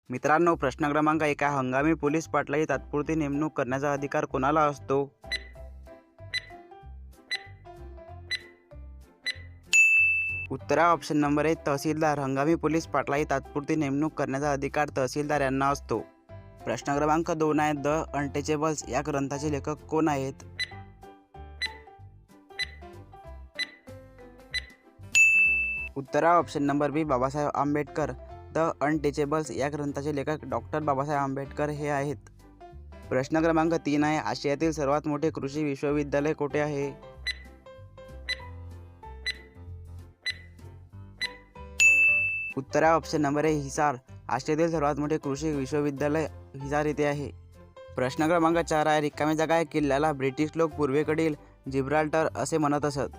मित्रांनो, प्रश्न क्रमांक 1 आहे, हंगामी पोलीस पाटलाची तात्पुरती नेमणूक करण्याचा अधिकार कोणाला असतो? उत्तर आहे ऑप्शन नंबर 1 तहसीलदार. हंगामी पोलीस पाटलाची तात्पुरती नेमणूक करण्याचा अधिकार तहसीलदार यांना असतो. प्रश्न क्रमांक 2 आहे, द अनटचेबल्स या ग्रंथाचे लेखक कोण आहेत? उत्तर आहे option number B Babasaheb Ambedkar. The untouchables या ग्रंथाचे लेखक डॉक्टर बाबासाहेब आंबेडकर हे आहेत. प्रश्न क्रमांक 3 आहे, आशियातील सर्वात मोठे कृषी विश्वविद्यालय कोठे आहे? उत्तर आहे ऑप्शन नंबर ए हिसार. आशियातील सर्वात मोठे कृषी विश्वविद्यालय हिसार येथे आहे. प्रश्न क्रमांक 4 आहे, रिकामी जागा या किल्ल्याला ब्रिटिश लोक पूर्वेकडील जिब्राल्टर असे म्हणत असत.